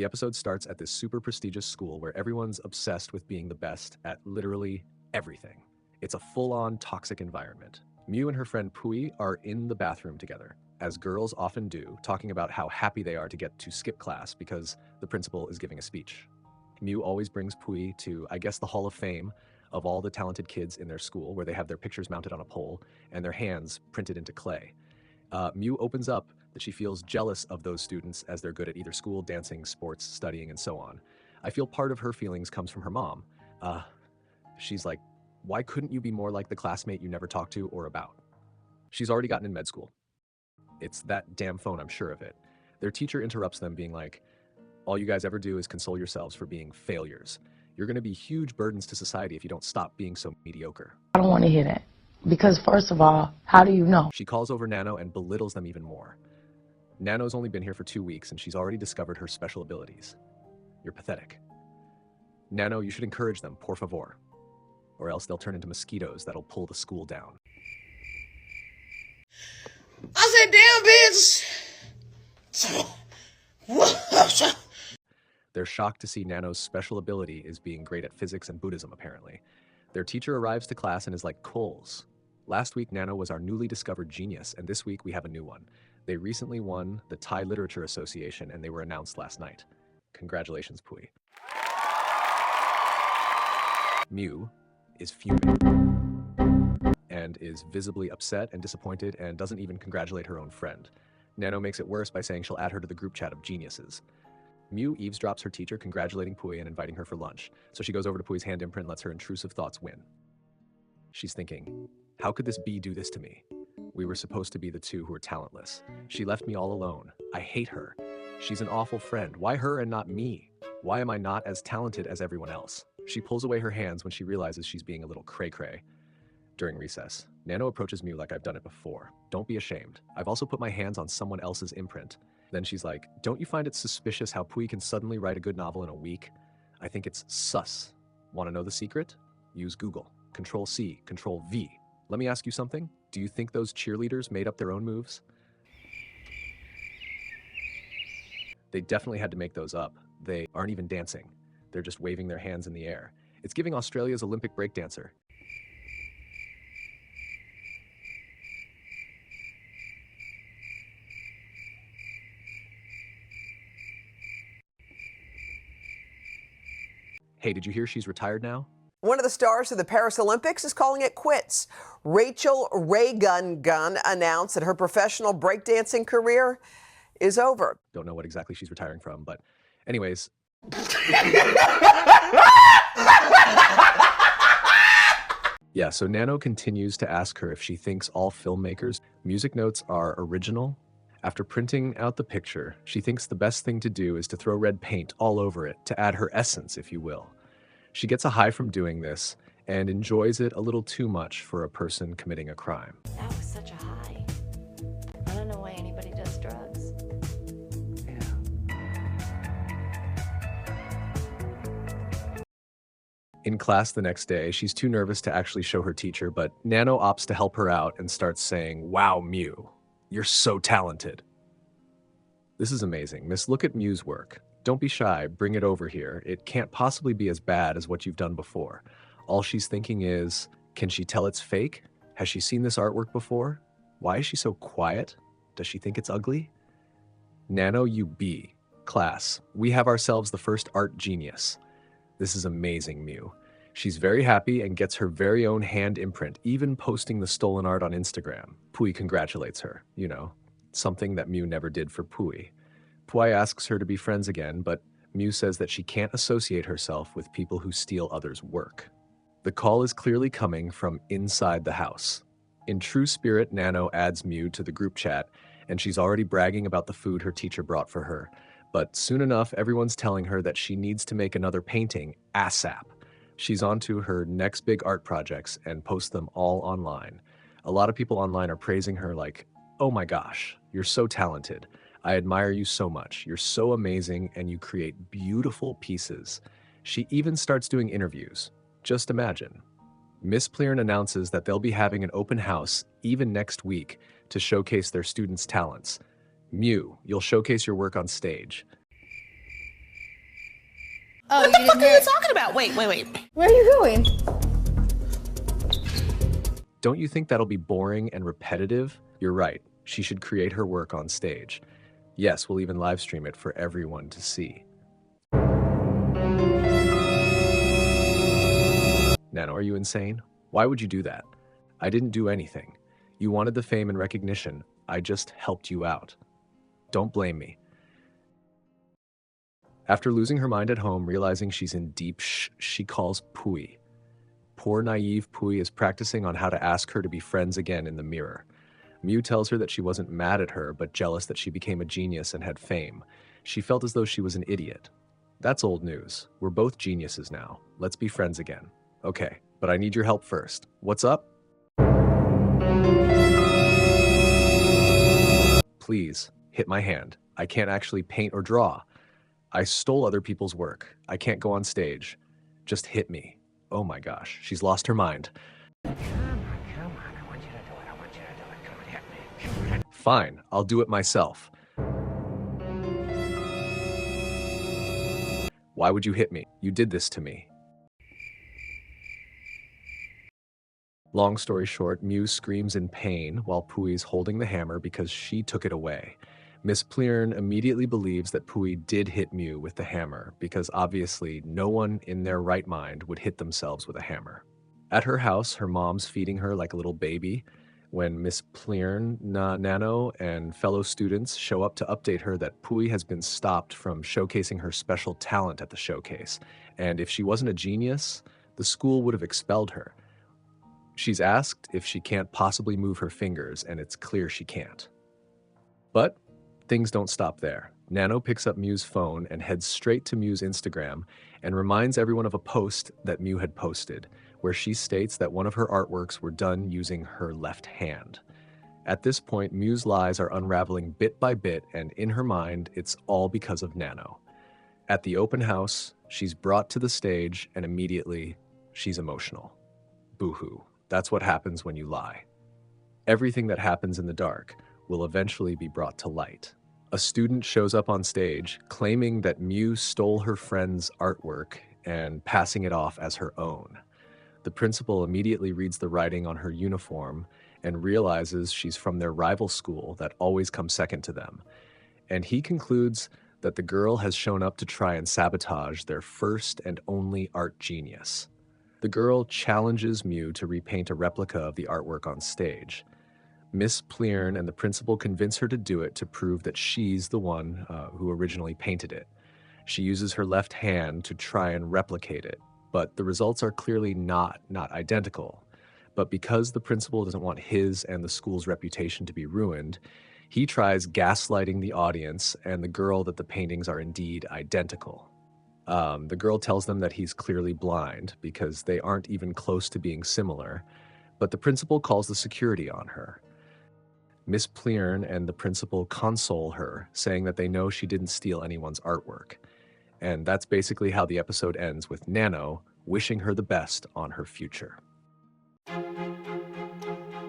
The episode starts at this super prestigious school where everyone's obsessed with being the best at literally everything. It's a full-on toxic environment. Mew and her friend Pui are in the bathroom together, as girls often do, talking about how happy they are to get to skip class because the principal is giving a speech. Mew always brings Pui to, I guess, the Hall of Fame of all the talented kids in their school, where they have their pictures mounted on a pole and their hands printed into clay. Mew opens up that she feels jealous of those students as they're good at either school, dancing, sports, studying, and so on. I feel part of her feelings comes from her mom. She's like, why couldn't you be more like the classmate you never talked to or about? She's already gotten in med school. It's that damn phone, I'm sure of it. Their teacher interrupts them being like, all you guys ever do is console yourselves for being failures. You're gonna be huge burdens to society if you don't stop being so mediocre. I don't want to hear that. Because first of all, how do you know? She calls over Nanno and belittles them even more. Nanno's only been here for 2 weeks and she's already discovered her special abilities. You're pathetic. Nanno, you should encourage them, por favor. Or else they'll turn into mosquitoes that'll pull the school down. I said, damn, bitch! They're shocked to see Nanno's special ability is being great at physics and Buddhism, apparently. Their teacher arrives to class and is like, Coles. Last week, Nanno was our newly discovered genius, and this week we have a new one. They recently won the Thai Literature Association, and they were announced last night. Congratulations, Pui. Mew is fuming and is visibly upset and disappointed and doesn't even congratulate her own friend. Nanno makes it worse by saying she'll add her to the group chat of geniuses. Mew eavesdrops her teacher, congratulating Pui and inviting her for lunch, so she goes over to Pui's hand imprint and lets her intrusive thoughts win. She's thinking, how could this bee do this to me? We were supposed to be the two who were talentless. She left me all alone. I hate her. She's an awful friend. Why her and not me? Why am I not as talented as everyone else? She pulls away her hands when she realizes she's being a little cray-cray. During recess, Nanno approaches Mew like I've done it before. Don't be ashamed. I've also put my hands on someone else's imprint. Then she's like, don't you find it suspicious how Pui can suddenly write a good novel in a week? I think it's sus. Want to know the secret? Use Google. Control-C, Control-V. Let me ask you something. Do you think those cheerleaders made up their own moves? They definitely had to make those up. They aren't even dancing. They're just waving their hands in the air. It's giving Australia's Olympic breakdancer. Hey, did you hear she's retired now? One of the stars of the Paris Olympics is calling it quits. Rachel Gun announced that her professional breakdancing career is over. Don't know what exactly she's retiring from, but anyways. Yeah, so Nanno continues to ask her if she thinks all filmmakers' music notes are original. After printing out the picture, she thinks the best thing to do is to throw red paint all over it to add her essence, if you will. She gets a high from doing this and enjoys it a little too much for a person committing a crime. That was such a high. I don't know why anybody does drugs. In class the next day, she's too nervous to actually show her teacher, but Nanno opts to help her out and starts saying, wow, Mew, you're so talented. This is amazing. Miss, look at Mew's work. Don't be shy, bring it over here. It can't possibly be as bad as what you've done before. All she's thinking is, can she tell it's fake? Has she seen this artwork before? Why is she so quiet? Does she think it's ugly? Nanno, you B. Class, we have ourselves the first art genius. This is amazing, Mew. She's very happy and gets her very own hand imprint, even posting the stolen art on Instagram. Pui congratulates her, you know, something that Mew never did for Pui. Pui asks her to be friends again, but Mew says that she can't associate herself with people who steal others' work. The call is clearly coming from inside the house. In true spirit, Nanno adds Mew to the group chat, and she's already bragging about the food her teacher brought for her. But soon enough, everyone's telling her that she needs to make another painting ASAP. She's on to her next big art projects and posts them all online. A lot of people online are praising her like, oh my gosh, you're so talented. I admire you so much. You're so amazing and you create beautiful pieces. She even starts doing interviews. Just imagine. Miss Plearn announces that they'll be having an open house even next week to showcase their students' talents. Mew, you'll showcase your work on stage. Oh, What the fuck are you talking about? Wait. Where are you going? Don't you think that'll be boring and repetitive? You're right. She should create her work on stage. Yes, we'll even live stream it for everyone to see. Nanno, are you insane? Why would you do that? I didn't do anything. You wanted the fame and recognition. I just helped you out. Don't blame me. After losing her mind at home, realizing she's in deep she calls Pui. Poor naive Pui is practicing on how to ask her to be friends again in the mirror. Mew tells her that she wasn't mad at her, but jealous that she became a genius and had fame. She felt as though she was an idiot. That's old news. We're both geniuses now. Let's be friends again. Okay, but I need your help first. What's up? Please, hit my hand. I can't actually paint or draw. I stole other people's work. I can't go on stage. Just hit me. Oh my gosh, she's lost her mind. Come on, I want you to do it. Come on, hit me. Fine, I'll do it myself. Why would you hit me? You did this to me. Long story short, Mew screams in pain while Pui's holding the hammer because she took it away. Miss Plearn immediately believes that Pui did hit Mew with the hammer because obviously no one in their right mind would hit themselves with a hammer. At her house, her mom's feeding her like a little baby when Miss Plearn, Nanno, and fellow students show up to update her that Pui has been stopped from showcasing her special talent at the showcase, and if she wasn't a genius, the school would have expelled her. She's asked if she can't possibly move her fingers, and it's clear she can't. But things don't stop there. Nanno picks up Mew's phone and heads straight to Mew's Instagram and reminds everyone of a post that Mew had posted, where she states that one of her artworks were done using her left hand. At this point, Mew's lies are unraveling bit by bit, and in her mind, it's all because of Nanno. At the open house, she's brought to the stage, and immediately, she's emotional. Boo-hoo. That's what happens when you lie. Everything that happens in the dark will eventually be brought to light. A student shows up on stage claiming that Mew stole her friend's artwork and passing it off as her own. The principal immediately reads the writing on her uniform and realizes she's from their rival school that always comes second to them. And he concludes that the girl has shown up to try and sabotage their first and only art genius. The girl challenges Mew to repaint a replica of the artwork on stage. Miss Plearn and the principal convince her to do it to prove that she's the one who originally painted it. She uses her left hand to try and replicate it, but the results are clearly not identical. But because the principal doesn't want his and the school's reputation to be ruined, he tries gaslighting the audience and the girl that the paintings are indeed identical. The girl tells them that he's clearly blind because they aren't even close to being similar, but the principal calls the security on her. Miss Plearn and the principal console her, saying that they know she didn't steal anyone's artwork. And that's basically how the episode ends, with Nanno wishing her the best on her future.